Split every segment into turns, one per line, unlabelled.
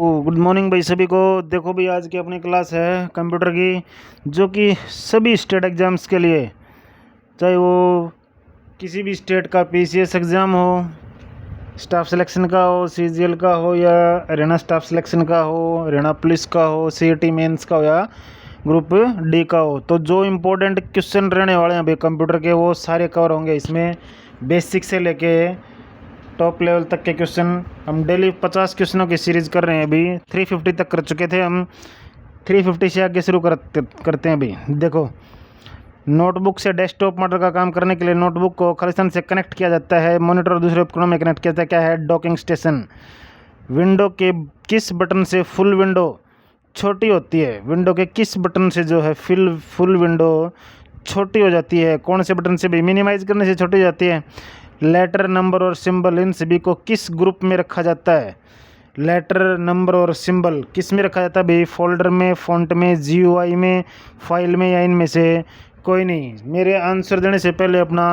Good morning भाई सभी को। देखो भाई आज की अपनी क्लास है कंप्यूटर की, जो कि सभी स्टेट एग्ज़ाम्स के लिए, चाहे वो किसी भी स्टेट का पीसीएस एग्ज़ाम हो, स्टाफ सिलेक्शन का हो, सीजीएल का हो, या हरियाणा स्टाफ सिलेक्शन का हो, हरियाणा पुलिस का हो, सीईटी मेंस का हो, या ग्रुप डी का हो, तो जो इम्पोर्टेंट क्वेश्चन रहने वाले हैं भाई कंप्यूटर के वो सारे कवर होंगे इसमें। बेसिक से लेके टॉप लेवल तक के क्वेश्चन हम डेली 50 क्वेश्चनों की सीरीज़ कर रहे हैं। अभी 350 तक कर चुके थे हम, 350 से आगे शुरू करते हैं अभी। देखो, नोटबुक से डेस्कटॉप मॉडल का काम करने के लिए नोटबुक को खालिस्तान से कनेक्ट किया जाता है, मॉनिटर और दूसरे उपकरणों में कनेक्ट किया जाता है। क्या है? Docking station. विंडो के किस बटन से फुल विंडो छोटी होती है? विंडो के किस बटन से जो है फुल विंडो छोटी हो जाती है? कौन से बटन से भी? मिनिमाइज करने से छोटी हो जाती है। लेटर, नंबर और सिंबल, इन सभी को किस ग्रुप में रखा जाता है? लेटर, नंबर और सिंबल किस में रखा जाता है भाई? फोल्डर में, फ़ॉन्ट में, जीयूआई में, फाइल में, या इनमें से कोई नहीं? मेरे आंसर देने से पहले अपना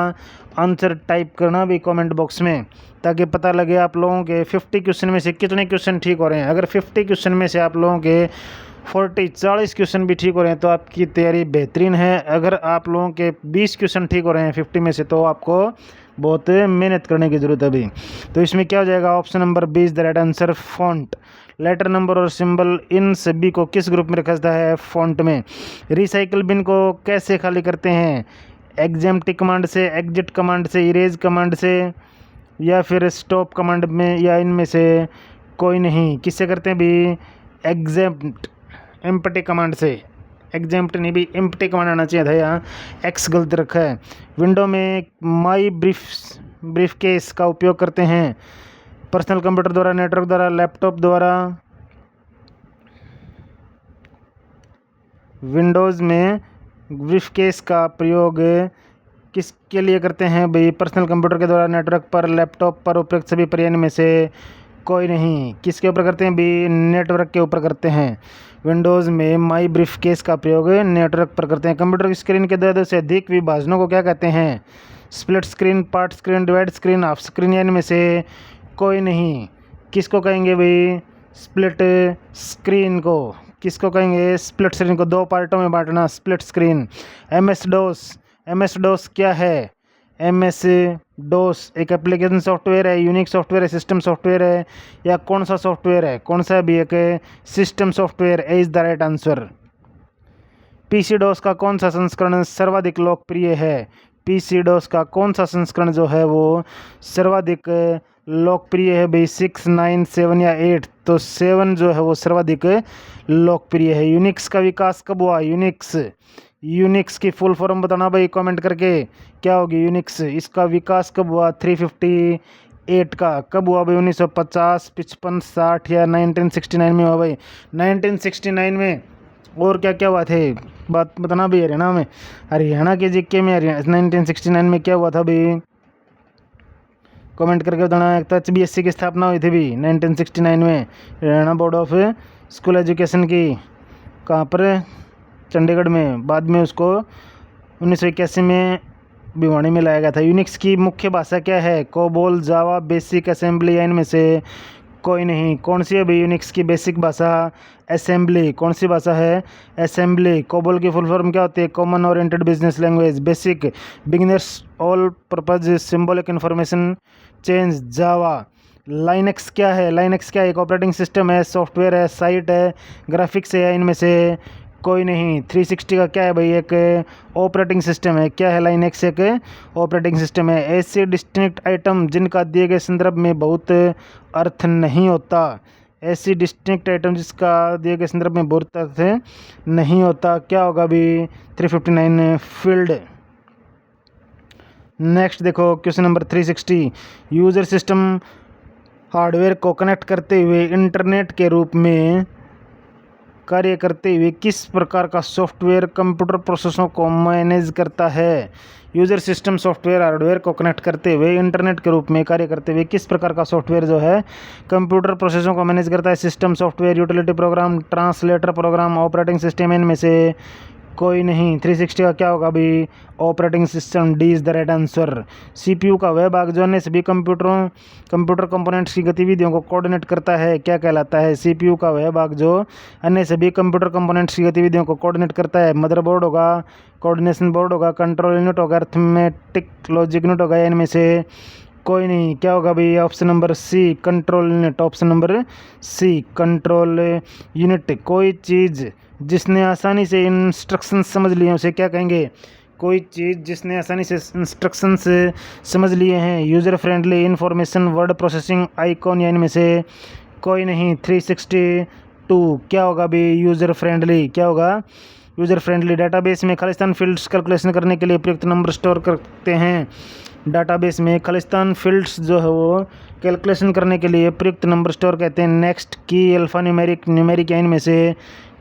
आंसर टाइप करना भी कमेंट बॉक्स में, ताकि पता लगे आप लोगों के 50 क्वेश्चन में से कितने क्वेश्चन ठीक हो रहे हैं। अगर 50 क्वेश्चन में से आप लोगों के 40 क्वेश्चन भी ठीक हो रहे हैं तो आपकी तैयारी बेहतरीन है। अगर आप लोगों के 20 क्वेश्चन ठीक हो रहे हैं 50 में से, तो आपको बहुत मेहनत करने की ज़रूरत है अभी। तो इसमें क्या हो जाएगा? Option number 20 the right answer. Font, letter, number और सिंबल, इन सभी को किस ग्रुप में रखा जाता है? फॉन्ट में। रिसाइकल बिन को कैसे खाली करते हैं? एग्जेम्प्टी कमांड से, एग्जिट कमांड से, इरेज कमांड से, या फिर स्टॉप कमांड में, या इनमें से कोई नहीं? किससे करते हैं भी? एग्जेम्प्ट एम्प्टी कमांड से। एग्जेम्प्ट नहीं भी, एम्प्टी कमांड आना चाहिए था, यहाँ एक्स गलत रखा है। विंडो में माई ब्रीफ केस का उपयोग करते हैं पर्सनल कंप्यूटर द्वारा, नेटवर्क द्वारा, लैपटॉप द्वारा। विंडोज़ में ब्रीफ केस का प्रयोग किसके लिए करते हैं भाई? पर्सनल कंप्यूटर के द्वारा, नेटवर्क पर, लैपटॉप पर, उपयुक्त सभी पर्याय में से कोई नहीं? किसके ऊपर करते हैं भी? नेटवर्क के ऊपर करते हैं। विंडोज़ में माई ब्रीफ केस का प्रयोग नेटवर्क पर करते हैं। कंप्यूटर की स्क्रीन के 2 से अधिक विभाजनों को क्या कहते हैं? Split screen, part screen, divide screen, half screen, या इनमें से कोई नहीं? किसको कहेंगे भाई? स्प्लिट स्क्रीन को। किसको कहेंगे? स्प्लिट स्क्रीन को। 2 पार्टों में बांटना, स्प्लिट स्क्रीन। एम एस डोस क्या है? एम एस डोस एक एप्लीकेशन सॉफ्टवेयर है, यूनिक सॉफ्टवेयर है, सिस्टम सॉफ्टवेयर है, या कौन सा सॉफ्टवेयर है? कौन सा भी एक system software is the right answer. PC DOS का कौन सा संस्करण सर्वाधिक लोकप्रिय है? पीसी डोस का कौन सा संस्करण जो है वो सर्वाधिक लोकप्रिय है भाई? 6, 9, 7 या 8? तो 7 जो है वो सर्वाधिक लोकप्रिय है। यूनिक्स का विकास कब हुआ? यूनिक्स की फुल फॉर्म बताना भाई कमेंट करके, क्या होगी यूनिक्स? इसका विकास कब हुआ? 358 का। कब हुआ भाई? 1950, 55, 60 या 1969 में हुआ भाई? 1969 में। और क्या क्या हुआ थे? बात बताना भाई। हरियाणा के जीके में 1969 में क्या हुआ था भाई? कमेंट करके बताना। एक तो HBSC की स्थापना हुई थी भी 1969 में, Haryana board of school education की। कहाँ पर? चंडीगढ़ में। बाद में उसको 1981 में भिवानी में लाया गया था। यूनिक्स की मुख्य भाषा क्या है? कोबोल, जावा, बेसिक, असेंबली, या इनमें से कोई नहीं? कौन सी है भाई यूनिक्स की बेसिक भाषा? असेंबली। कौन सी भाषा है? असेंबली। कोबोल की फुल फॉर्म क्या होती है? Common oriented business language. BASIC, beginners all purpose symbolic information change. Java. Linux क्या है? लाइनक्स क्या है? एक ऑपरेटिंग सिस्टम है, सॉफ्टवेयर है, साइट है, ग्राफिक्स है, इनमें से कोई नहीं? 360 का क्या है भाई? एक ऑपरेटिंग सिस्टम है। क्या है? लाइनक्स एक ऑपरेटिंग सिस्टम है। ऐसे डिस्टिंक्ट आइटम जिनका दिए गए संदर्भ में बहुत अर्थ नहीं होता। ऐसी डिस्टिंक्ट आइटम जिसका दिए गए संदर्भ में बहुत अर्थ नहीं होता। क्या होगा अभी? 359 फील्ड। नेक्स्ट देखो question number 360। User system hardware को कनेक्ट करते हुए इंटरनेट के रूप में कार्य करते हुए किस प्रकार का सॉफ्टवेयर कंप्यूटर प्रोसेसों को मैनेज करता है? यूजर सिस्टम सॉफ्टवेयर हार्डवेयर को कनेक्ट करते हुए इंटरनेट के रूप में कार्य करते हुए किस प्रकार का सॉफ्टवेयर जो है कंप्यूटर प्रोसेसों को मैनेज करता है? System software, utility program, translator program, operating system, इनमें से कोई नहीं। 360 का क्या होगा अभी? Operating system. D is the right answer. CPU का वह भाग जो अन्य सभी कंप्यूटर कंपोनेंट्स की गतिविधियों को कोऑर्डिनेट करता है क्या कहलाता है? सीपीयू का वह भाग जो अन्य सभी कंप्यूटर कंपोनेंट्स की गतिविधियों को कोऑर्डिनेट करता है। मदरबोर्ड होगा, कोऑर्डिनेशन बोर्ड होगा, कंट्रोल यूनिट होगा, अर्थमेटिक लॉजिक यूनिट होगा, इनमें से कोई नहीं। क्या होगा भाई? Option number C, control unit. Option number C, control unit. कोई चीज़ जिसने आसानी से इंस्ट्रक्शन समझ लिए उसे क्या कहेंगे? कोई चीज़ जिसने आसानी से इंस्ट्रक्शंस समझ लिए हैं। User friendly, information, word processing, icon, या इनमें से कोई नहीं। 362 क्या होगा अभी? User friendly. क्या होगा? User friendly. डाटाबेस में खालिस्तान फील्ड्स कैलकुलेशन करने के लिए उपयुक्त नंबर स्टोर करते हैं। डाटाबेस में खालिस्तान फील्ड्स जो है वो कैलकुलेशन करने के लिए प्रयुक्त नंबर स्टोर कहते हैं। नेक्स्ट की अल्फ़ा न्यूमेरिक या इनमें से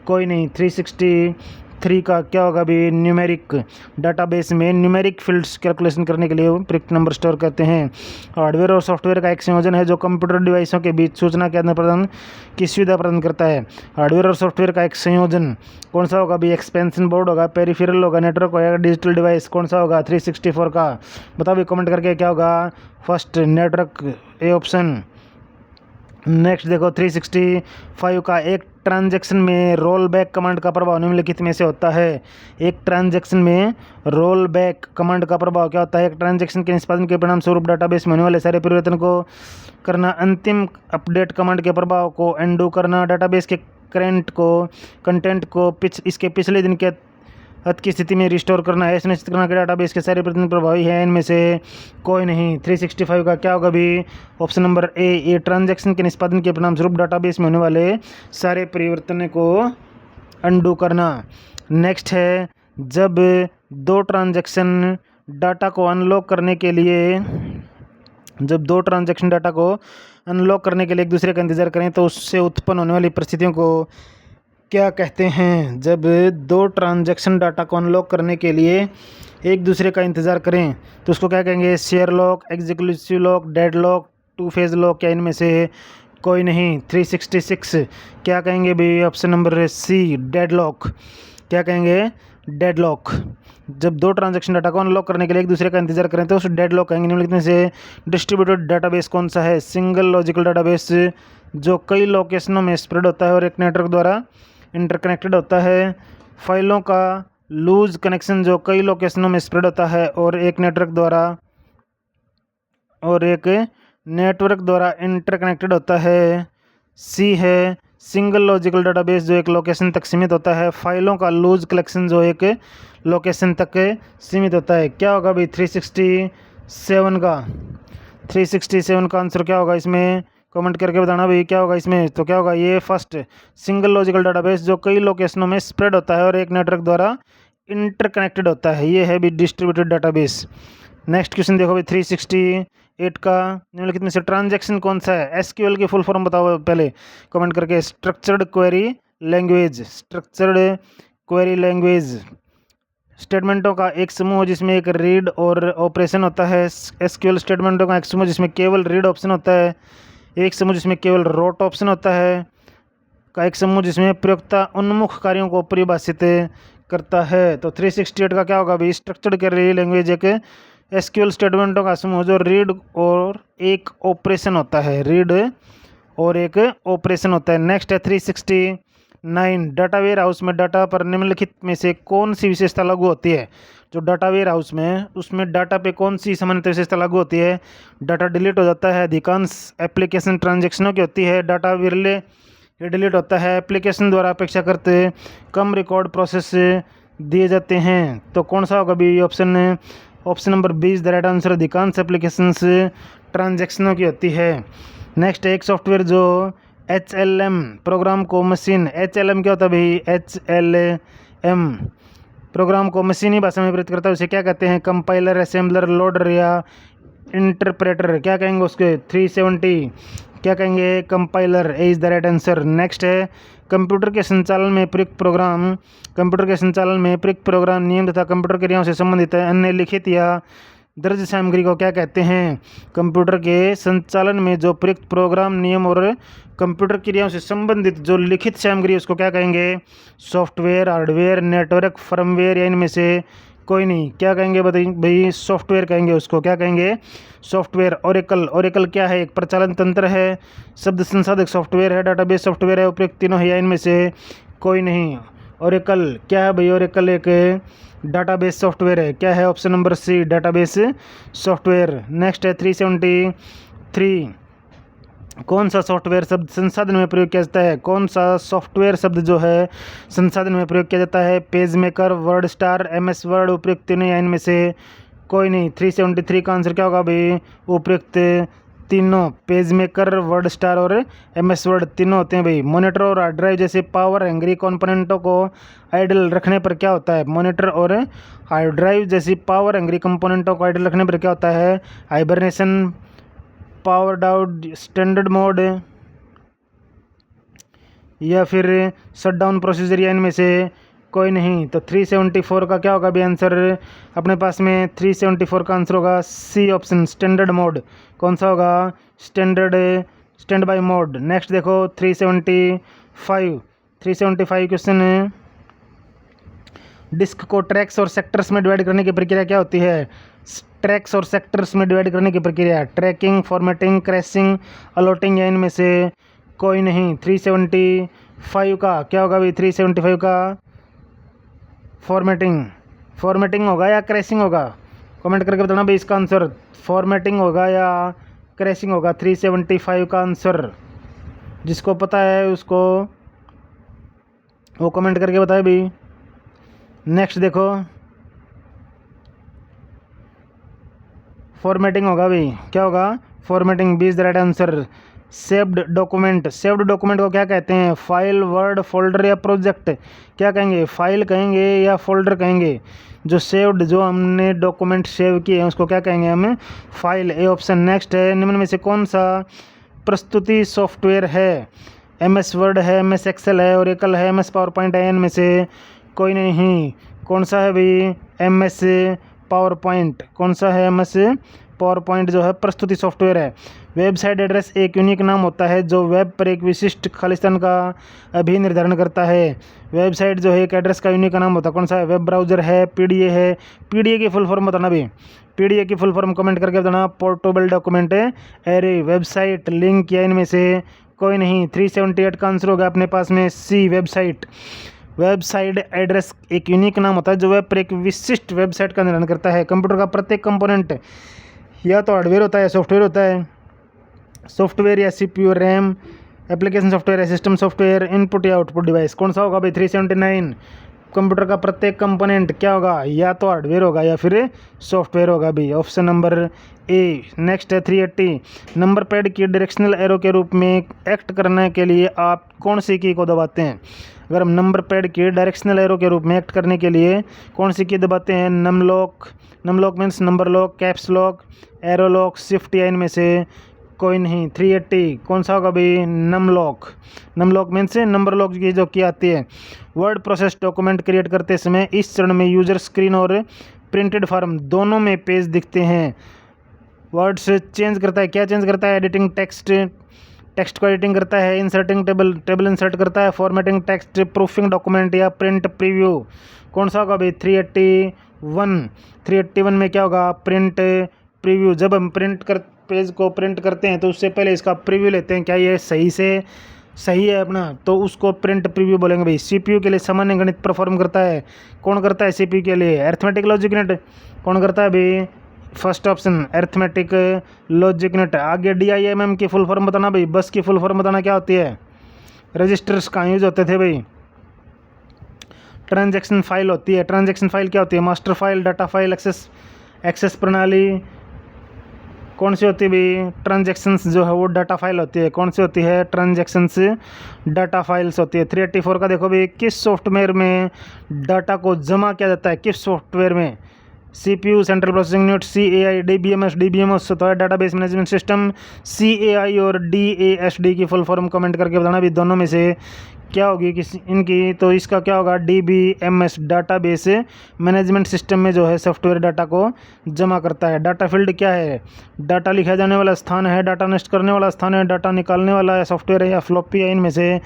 कोई नहीं। 363 का क्या होगा अभी? न्यूमेरिक। डाटाबेस में न्यूमेरिक फील्ड्स कैलकुलेशन करने के लिए प्रयुक्त नंबर स्टोर करते हैं। हार्डवेयर और सॉफ्टवेयर का एक संयोजन है जो कंप्यूटर डिवाइसों के बीच सूचना के आदान प्रदान की सुविधा प्रदान करता है। हार्डवेयर और सॉफ्टवेयर का एक संयोजन कौन सा होगा अभी? एक्सपेंशन बोर्ड होगा, पेरिफेरल होगा, नेटवर्क होगा, डिजिटल डिवाइस। कौन सा होगा? 364 का बताओ भी कमेंट करके। क्या होगा? First, network, A option. Next देखो 365 का, एक ट्रांजैक्शन में रोल बैक कमांड का प्रभाव निम्नलिखित में से होता है। एक ट्रांजैक्शन में रोल बैक कमांड का प्रभाव क्या होता है? एक ट्रांजैक्शन के निष्पादन के परिणाम स्वरूप डाटाबेस में होने वाले सारे परिवर्तन को करना, अंतिम अपडेट कमांड के प्रभाव को एंडू करना, डाटाबेस के कंटेंट को इसके पिछले दिन के अत की स्थिति में रिस्टोर करना है, सुनिश्चित करना कि डाटाबेस के सारे परिवर्तन प्रभावी हैं। इनमें से कोई नहीं। 365 का क्या होगा अभी? ऑप्शन नंबर ए, ये ट्रांजैक्शन के निष्पादन के परिणाम स्वरूप डाटाबेस में होने वाले सारे परिवर्तन को अनडू करना। नेक्स्ट है, जब दो ट्रांजैक्शन डाटा को अनलॉक करने के लिए एक दूसरे का इंतजार करें तो उससे उत्पन्न होने वाली परिस्थितियों को क्या कहते हैं? जब दो ट्रांजैक्शन डाटा को अनलॉक करने के लिए एक दूसरे का इंतज़ार करें तो उसको क्या कहेंगे? Share lock, executive lock, dead lock, two phase lock, या इनमें से कोई नहीं। 366 क्या कहेंगे भाई? Option number C, dead lock. क्या कहेंगे? Dead lock. जब दो ट्रांजैक्शन डाटा को अनलॉक करने के लिए एक दूसरे का इंतजार करें तो उस डेड लॉक कहेंगे। निम्नलिखित में से डिस्ट्रीब्यूटेड डाटाबेस कौन सा है? सिंगल लॉजिकल डाटाबेस जो कई लोकेशनों में स्प्रेड होता है और एक नेटवर्क द्वारा इंटरकनेक्टेड होता है। फाइलों का लूज कनेक्शन जो कई लोकेशनों में स्प्रेड होता है और एक नेटवर्क द्वारा इंटरकनेक्टेड होता है। सी है सिंगल लॉजिकल डाटाबेस जो एक लोकेशन तक सीमित होता है। फाइलों का लूज कलेक्शन जो एक लोकेशन तक सीमित होता है। क्या होगा भाई? 367 का आंसर क्या होगा इसमें? कमेंट करके बताना भाई क्या होगा इसमें। तो क्या होगा? ये फर्स्ट, सिंगल लॉजिकल डाटाबेस जो कई लोकेशनों में स्प्रेड होता है और एक नेटवर्क द्वारा इंटरकनेक्टेड होता है। ये है भी डिस्ट्रीब्यूटेड डाटाबेस। नेक्स्ट क्वेश्चन देखो भाई 368 का, निम्नलिखित में से ट्रांजैक्शन कौन सा है? एसक्यूएल की फुल फॉर्म बताओ पहले कमेंट करके। स्ट्रक्चर्ड क्वेरी लैंग्वेज स्टेटमेंटों का एक समूह जिसमें एक रीड और ऑपरेशन होता है। एसक्यूएल स्टेटमेंटों का एक समूह जिसमें केवल रीड ऑप्शन होता है, एक समूह जिसमें केवल रोट ऑप्शन होता है, का एक समूह जिसमें प्रयोक्ता उन्मुख कार्यों को परिभाषित करता है। तो 368 का क्या होगा अभी? स्ट्रक्चर्ड क्वेरी लैंग्वेज एक एसक्यूएल स्टेटमेंटों का समूह जो रीड और एक ऑपरेशन होता है। नेक्स्ट है 369, डाटा वेयर हाउस में डाटा पर निम्नलिखित में से कौन सी विशेषता लागू होती है? जो डाटा वेयर हाउस में उसमें डाटा पे कौन सी सामान्य विशेषता लागू होती है? डाटा डिलीट हो जाता है, अधिकांश एप्लीकेशन ट्रांजैक्शनों की होती है, डाटा विरले डिलीट होता है, एप्लीकेशन द्वारा अपेक्षाकृत कम रिकॉर्ड प्रोसेस दिए जाते हैं। तो कौन सा होगा अभी? Option number 20 the right answer. अधिकांश एप्लीकेशंस ट्रांजैक्शनों की होती है। नेक्स्ट एक सॉफ्टवेयर जो HLM प्रोग्राम को मशीन, HLM क्या होता है भाई? HLM प्रोग्राम को मशीनी भाषा में प्रस्तुत करता है, उसे क्या कहते हैं? कंपाइलर, असेंबलर, लोडर या इंटरप्रेटर। क्या कहेंगे उसके? 370 क्या कहेंगे? Compiler. A is the right answer. Next है कंप्यूटर के संचालन में प्रयुक्त प्रोग्राम नियम तथा कंप्यूटर क्रियाओं से संबंधित है। अन्य लिखित या दर्ज सामग्री को क्या कहते हैं? कंप्यूटर के संचालन में जो प्रयुक्त प्रोग्राम, नियम और कंप्यूटर क्रियाओं से संबंधित जो लिखित सामग्री है उसको क्या कहेंगे? सॉफ्टवेयर, हार्डवेयर, नेटवर्क, फर्मवेयर या इनमें से कोई नहीं। क्या कहेंगे बताइए भाई? सॉफ्टवेयर कहेंगे उसको। क्या कहेंगे? सॉफ्टवेयर। ओरेकल क्या है? एक प्रचालन तंत्र है, शब्द संसाधक सॉफ्टवेयर है, डाटाबेस सॉफ्टवेयर है, उपयुक्त तीनों है या इनमें से कोई नहीं। ओरेकल क्या है भाई? ओरेकल एक डाटाबेस सॉफ्टवेयर है। क्या है? Option number C, database software. Next है 373। कौन सा सॉफ्टवेयर शब्द संसाधन में प्रयोग किया जाता है? कौन सा सॉफ्टवेयर शब्द जो है संसाधन में प्रयोग किया जाता है? Page maker, word star, MS word, उपयुक्त तीनों या इनमें से कोई नहीं। 373 का आंसर क्या होगा भाई? उपयुक्त तीनों। पेज मेकर, वर्ड स्टार और एमएस वर्ड तीनों होते हैं भाई। मॉनिटर और हार्ड ड्राइव जैसे पावर एंग्री कंपोनेंटों को आइडल रखने पर क्या होता है? मॉनिटर और हार्ड ड्राइव जैसी पावर एंग्री कंपोनेंटों को आइडल रखने पर क्या होता है? Hibernation, power down, standard mode या फिर शटडाउन प्रोसीजर या इनमें से कोई नहीं। तो 374 का क्या होगा भी आंसर अपने पास में? 374 का आंसर होगा सी ऑप्शन, स्टैंडर्ड मोड। कौन सा होगा? Stand by mode. नेक्स्ट देखो 375 क्वेश्चन है। डिस्क को ट्रैक्स और सेक्टर्स में डिवाइड करने की प्रक्रिया क्या होती है? ट्रैक्स और सेक्टर्स में डिवाइड करने की प्रक्रिया ट्रैकिंग, फॉर्मेटिंग, क्रैशिंग, अलॉटिंग या इनमें से कोई नहीं। 375 का क्या होगा भाई? 375 का फॉर्मेटिंग होगा या क्रैशिंग होगा? कमेंट करके बताना भाई इसका आंसर। फॉर्मेटिंग होगा या क्रैशिंग होगा? 375 का आंसर जिसको पता है उसको वो कमेंट करके बताए भाई। नेक्स्ट देखो फॉर्मेटिंग होगा भाई। क्या होगा? Formatting B is the right answer. Saved document को क्या कहते हैं? फाइल, वर्ड, फोल्डर या प्रोजेक्ट? क्या कहेंगे? फाइल कहेंगे या फोल्डर कहेंगे? जो सेव्ड, जो हमने डॉक्यूमेंट सेव किए हैं उसको क्या कहेंगे हम? File, A option. नेक्स्ट है निम्न में से कौन सा प्रस्तुति सॉफ्टवेयर है? एमएस वर्ड है, एमएस एक्सेल है, ओरेकल है, एमएस पावर पॉइंट है, इनमें से कोई नहीं। कौन सा है भाई? MS power point. कौन सा है? एमएस पावर पॉइंट जो है प्रस्तुति सॉफ्टवेयर है। वेबसाइट एड्रेस एक यूनिक नाम होता है जो वेब पर एक विशिष्ट खालिस्तान का अभी निर्धारण करता है। वेबसाइट जो है एक एड्रेस का यूनिक नाम होता है। कौन सा है? वेब ब्राउज़र है, पीडीए है। पीडीए की फुल फॉर्म बताना भी। पीडीए की फुल फॉर्म कमेंट करके बताना। Portable document array, website, link या इनमें से कोई नहीं। 378 का आंसर होगा अपने पास में सी, वेबसाइट। वेबसाइट एड्रेस एक यूनिक नाम होता है जो वेब पर एक विशिष्ट वेबसाइट का निर्धारण करता है। कंप्यूटर का प्रत्येक कंपोनेंट या तो हार्डवेयर होता है, सॉफ्टवेयर होता है। सॉफ्टवेयर या सीपीयू, रैम, एप्लीकेशन सॉफ्टवेयर या सिस्टम सॉफ्टवेयर, इनपुट या आउटपुट डिवाइस। कौन सा होगा भाई? 379। कंप्यूटर का प्रत्येक कंपोनेंट क्या होगा? या तो हार्डवेयर होगा या फिर सॉफ्टवेयर होगा भी। Option number A. नेक्स्ट है 380। नंबर पैड की डायरेक्शनल एरो के रूप में एक्ट करने के लिए आप कौन सी की को दबाते हैं? अगर हम नंबर पैड की डायरेक्शनल एरो के रूप में एक्ट करने के लिए कौन सी की दबाते हैं? Num lock means number lock, caps lock, arrow lock, shift या इनमें से कोई नहीं। 380 कौन सा होगा भाई? नमलॉक मीन्स नंबर लॉक की जो की आती है। वर्ड प्रोसेस डॉक्यूमेंट क्रिएट करते समय इस चरण में यूजर स्क्रीन और प्रिंटेड फॉर्म दोनों में पेज दिखते हैं। वर्ड्स चेंज करता है। क्या चेंज करता है? एडिटिंग टेक्स्ट को एडिटिंग करता है, इंसर्टिंग टेबल इंसर्ट करता है, फॉर्मेटिंग टेक्स्ट, प्रूफिंग डॉक्यूमेंट या प्रिंट प्रीव्यू। कौन सा होगा भाई? 381 में क्या होगा? Print preview. जब हम पेज को प्रिंट करते हैं तो उससे पहले इसका प्रीव्यू लेते हैं, क्या ये सही है अपना, तो उसको प्रिंट प्रीव्यू बोलेंगे भाई। सीपीयू के लिए सामान्य गणित परफॉर्म करता है। कौन करता है सीपीयू के लिए? Arithmetic logic unit. कौन करता है भाई? First option, arithmetic logic unit. आगे DIMM की फुल फॉर्म बताना भाई। बस की फुल फॉर्म बताना क्या होती है? रजिस्टर्स कहाँ यूज होते थे भाई? ट्रांजैक्शन फाइल होती है। ट्रांजैक्शन फाइल क्या होती है? Master file, data file, access प्रणाली। कौन सी होती है भाई? ट्रांजैक्शंस जो है वो डाटा फाइल होती है। कौन सी होती है? ट्रांजैक्शंस डाटा फाइल्स होती है। 384 का देखो भाई, किस सॉफ्टवेयर में डाटा को जमा किया जाता है? किस सॉफ्टवेयर में? CPU, central processing unit, CAI, DBMS होता है डाटाबेस मैनेजमेंट सिस्टम। CAI और DASD की फुल फॉर्म कमेंट करके बताना भी दोनों में से क्या होगी किसी इनकी, तो इसका क्या होगा, DBMS डाटाबेस मैनेजमेंट सिस्टम में जो है सॉफ्टवेयर डाटा को जमा करता है। डाटा फील्ड क्या है, डाटा लिखा जाने वाला स्थान है, डाटा नष्ट करने वाला स्थान है, डाटा निकालने वाला सॉफ्टवेयर है या फ्लॉपी है, इनमें से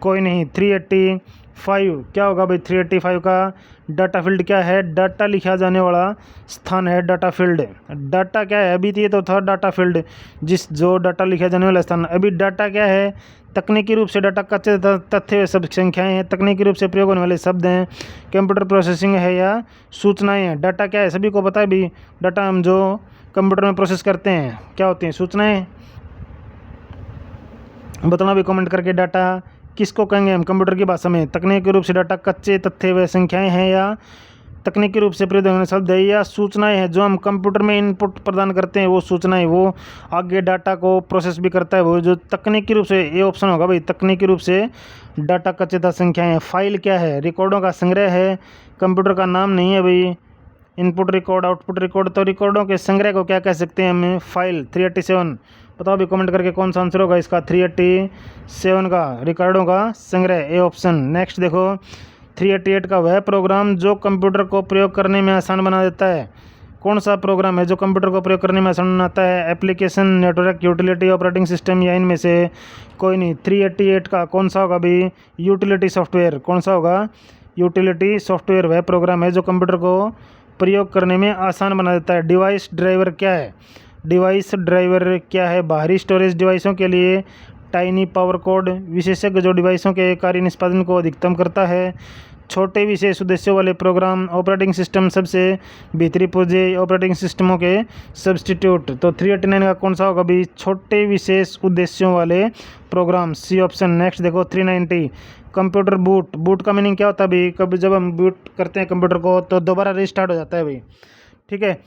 कोई नहीं। 385 क्या होगा भाई, 385 का डाटा फील्ड क्या है, डाटा लिखा जाने वाला स्थान है डाटा फील्ड। डाटा क्या है, अभी तो ये तो था डाटा फील्ड जिस जो डाटा लिखा जाने वाला स्थान, अभी डाटा क्या है, तकनीकी रूप से डाटा कच्चे तथ्य सब संख्याएं हैं, तकनीकी रूप से प्रयोग होने वाले शब्द हैं, कंप्यूटर प्रोसेसिंग है या सूचनाएं हैं। डाटा क्या है, सभी को पता है भी, डाटा हम जो कंप्यूटर में प्रोसेस करते हैं क्या होती हैं, सूचनाएं। बताना भी कमेंट करके, डाटा किसको कहेंगे हम कंप्यूटर की भाषा में, तकनीकी रूप से डाटा कच्चे तथ्य व संख्याएं हैं या तकनीकी रूप से प्रयोग होने शब्द है या सूचनाएं हैं, जो हम कंप्यूटर में इनपुट प्रदान करते हैं वो सूचनाएं, वो आगे डाटा को प्रोसेस भी करता है वो जो तकनीकी रूप से, ये ऑप्शन होगा भाई, तकनीकी रूप से डाटा कच्चे तथ्य संख्याएं हैं। फाइल क्या है, रिकॉर्डों का संग्रह है, कंप्यूटर का नाम नहीं है भाई। इनपुट रिकॉर्ड, आउटपुट रिकॉर्ड, तो रिकॉर्डों के संग्रह को क्या कह सकते हैं हम, फाइल। 387 बताओ भी कमेंट करके कौन सा आंसर होगा इसका, 387 का रिकॉर्डों का संग्रह, ए ऑप्शन। नेक्स्ट देखो 388 का, वह प्रोग्राम जो कंप्यूटर को प्रयोग करने में आसान बना देता है। कौन सा प्रोग्राम है जो कंप्यूटर को प्रयोग करने में आसान बनाता है, application, network, utility, operating system या इनमें से कोई नहीं। 388 का कौन सा होगा भाई, यूटिलिटी सॉफ्टवेयर। कौन सा होगा, यूटिलिटी सॉफ्टवेयर वह प्रोग्राम है जो कंप्यूटर को प्रयोग करने में आसान बना देता है। डिवाइस ड्राइवर क्या है, डिवाइस ड्राइवर क्या है, बाहरी स्टोरेज डिवाइसों के लिए टाइनी पावर कोड, विशेषज्ञ जो डिवाइसों के कार्य निष्पादन को अधिकतम करता है। छोटे विशेष उद्देश्यों वाले प्रोग्राम, ऑपरेटिंग सिस्टम सबसे भीतरी पुर्जे, ऑपरेटिंग सिस्टमों के सब्सटीट्यूट। तो 389 का कौन सा होगा भी, छोटे विशेष उद्देश्यों वाले प्रोग्राम, सी ऑप्शन। नेक्स्ट देखो 390, कंप्यूटर बूट। बूट का मीनिंग क्या होता है भाई, कभी जब हम बूट करते हैं कंप्यूटर को तो दोबारा रिस्टार्ट हो जाता है भाई, ठीक है,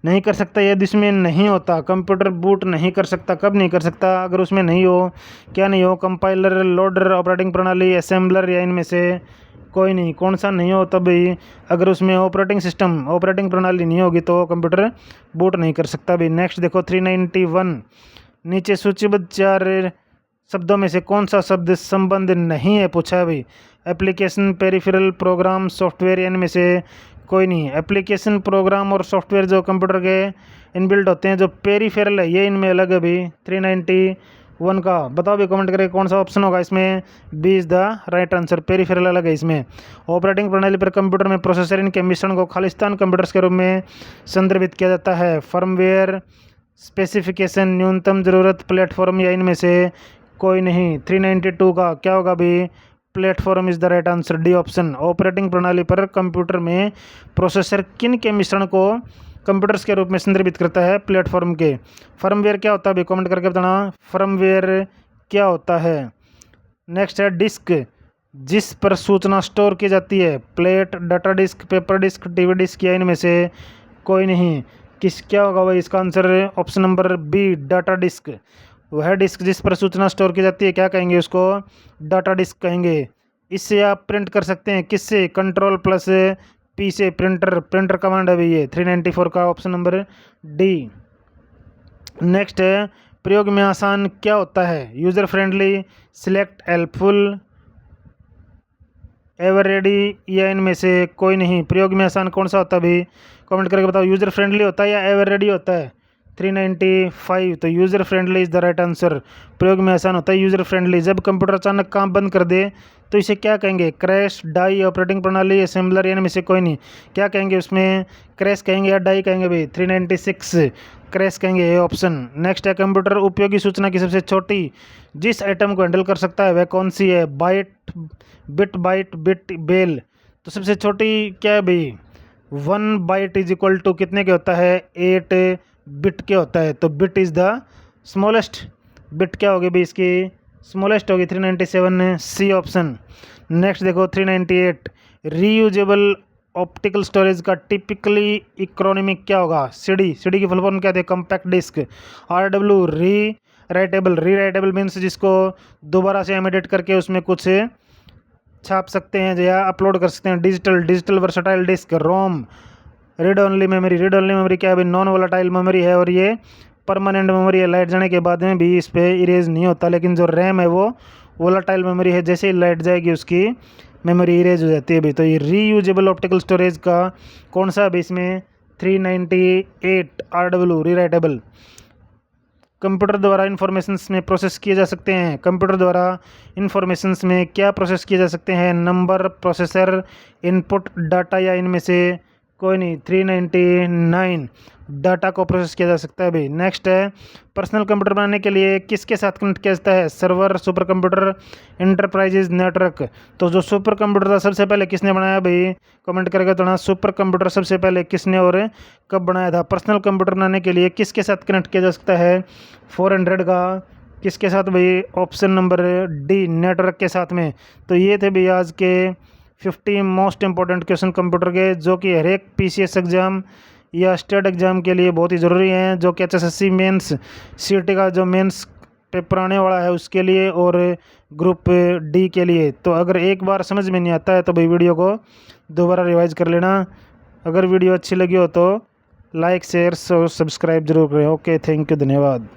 नहीं कर सकता यदि इसमें नहीं होता, कंप्यूटर बूट नहीं कर सकता। कब नहीं कर सकता, अगर उसमें नहीं हो, क्या नहीं हो, कंपाइलर, लोडर, ऑपरेटिंग प्रणाली, असेंबलर या इनमें से कोई नहीं। कौन सा नहीं हो, तब भी अगर उसमें ऑपरेटिंग सिस्टम, ऑपरेटिंग प्रणाली नहीं होगी तो कंप्यूटर बूट नहीं कर सकता भी। नेक्स्ट देखो 391, नीचे सूचीबद्ध 4 शब्दों में से कौन सा शब्द संबंध नहीं है पूछा है भाई, एप्लीकेशन, पेरिफेरल, प्रोग्राम, सॉफ्टवेयर, इनमें से कोई नहीं। एप्लीकेशन, प्रोग्राम और सॉफ्टवेयर जो कंप्यूटर के इनबिल्ट होते हैं, जो पेरिफेरल है ये इनमें अलग है भी। 391 का बताओ भी कमेंट करके कौन सा ऑप्शन होगा इसमें, B is the right answer, peripheral अलग है इसमें। ऑपरेटिंग प्रणाली पर कंप्यूटर में प्रोसेसर इनके मिश्रण को खालिस्तान कंप्यूटर्स के रूप में संदर्भित किया जाता है। फर्मवेयर, स्पेसिफिकेशन, न्यूनतम ज़रूरत, प्लेटफॉर्म या इनमें से कोई नहीं। 392 का क्या होगा भी, platform is the right answer, D option. Operating प्रणाली पर कंप्यूटर में प्रोसेसर किन के मिश्रण को कंप्यूटर्स के रूप में संदर्भित करता है, प्लेटफॉर्म के। फर्मवेयर क्या होता है भी कमेंट करके बताना, फर्मवेयर क्या होता है। नेक्स्ट है डिस्क, जिस पर सूचना स्टोर की जाती है, plate, data disk, paper disk, TV disk या इनमें से कोई नहीं। किस क्या होगा भाई इसका answer, option number B, data disk. वह डिस्क जिस पर सूचना स्टोर की जाती है क्या कहेंगे उसको, डाटा डिस्क कहेंगे। इससे आप प्रिंट कर सकते हैं, किससे, कंट्रोल प्लस पी से, प्रिंटर, प्रिंटर कमांड है भी ये। 394 का ऑप्शन नंबर डी। नेक्स्ट है प्रयोग में आसान क्या होता है, user friendly, select, helpful, ever ready या इनमें से कोई नहीं। प्रयोग में आसान कौन सा होता है भी कमेंट करके बताओ, यूज़र फ्रेंडली होता है या एवर रेडी होता है। 395, तो user friendly is the right answer. प्रयोग में आसान होता है यूज़र फ्रेंडली। जब कंप्यूटर अचानक काम बंद कर दे तो इसे क्या कहेंगे, क्रैश, डाई, ऑपरेटिंग प्रणाली, असेंबलर या इनमें से कोई नहीं। क्या कहेंगे उसमें, क्रैश कहेंगे या डाई कहेंगे भाई। 396 क्रैश कहेंगे, ये ऑप्शन। नेक्स्ट है कंप्यूटर उपयोगी सूचना की सबसे छोटी जिस आइटम को हैंडल कर सकता है वह कौन सी है, byte, bit, byte, bit, bell. तो सबसे छोटी क्या है भाई, 1 बाइट इज इक्वल टू कितने के होता है, 8 बिट के होता है। तो bit is the smallest, bit क्या होगी भाई इसकी, स्मॉलेस्ट होगी। 397 सी ऑप्शन। नेक्स्ट देखो 398, रीयूजेबल ऑप्टिकल स्टोरेज का टिपिकली इक्रोनिमिक क्या होगा, सीडी। सीडी की फुल फॉर्म क्या थे, कम्पैक्ट डिस्क। RW, री राइटेबल। री राइटेबल मीन्स जिसको दोबारा से एडिट करके उसमें कुछ छाप सकते हैं या अपलोड कर सकते हैं। Digital, digital versatile disk. ROM, read only memory. Read only memory क्या है, नॉन वोलेटाइल मेमोरी है और ये परमानेंट मेमोरी है, लाइट जाने के बाद में भी इस पर इरेज नहीं होता। लेकिन जो रैम है वो वोलाटाइल मेमोरी है, जैसे ही लाइट जाएगी उसकी मेमोरी इरेज हो जाती है भाई। तो ये रीयूजेबल ऑप्टिकल स्टोरेज का कौन सा है इसमें 398 RW रीराइटेबल। कंप्यूटर द्वारा इन्फॉर्मेशंस में प्रोसेस किए जा सकते हैं। कंप्यूटर द्वारा इन्फॉर्मेशंस में क्या प्रोसेस किए जा सकते हैं, नंबर, प्रोसेसर, इनपुट, डाटा, या इनमें से कोई नहीं। 399 डाटा को प्रोसेस किया जा सकता है भाई। नेक्स्ट है पर्सनल कंप्यूटर बनाने के लिए किसके साथ कनेक्ट किया जाता है, server, super computer, enterprises, network. तो जो सुपर कंप्यूटर था सबसे पहले किसने बनाया भाई, कमेंट करके बताना सुपर कंप्यूटर सबसे पहले किसने और कब बनाया था। पर्सनल कंप्यूटर बनाने के लिए किसके साथ कनेक्ट किया जा सकता है, 400 का किसके साथ भाई, ऑप्शन नंबर डी, नेटवर्क के साथ में। तो ये थे भाई आज के 50 मोस्ट इंपॉर्टेंट क्वेश्चन कंप्यूटर के, जो कि हर एक PCS एग्ज़ाम या स्टेट एग्ज़ाम के लिए बहुत ही ज़रूरी हैं, जो कि HSSC मेंस CT का जो मेंस पेपर आने वाला है उसके लिए, और ग्रुप D के लिए। तो अगर एक बार समझ में नहीं आता है तो भाई वीडियो को दोबारा रिवाइज कर लेना। अगर वीडियो अच्छी लगी हो तो लाइक, शेयर और सब्सक्राइब जरूर करें। ओके, थैंक यू, धन्यवाद।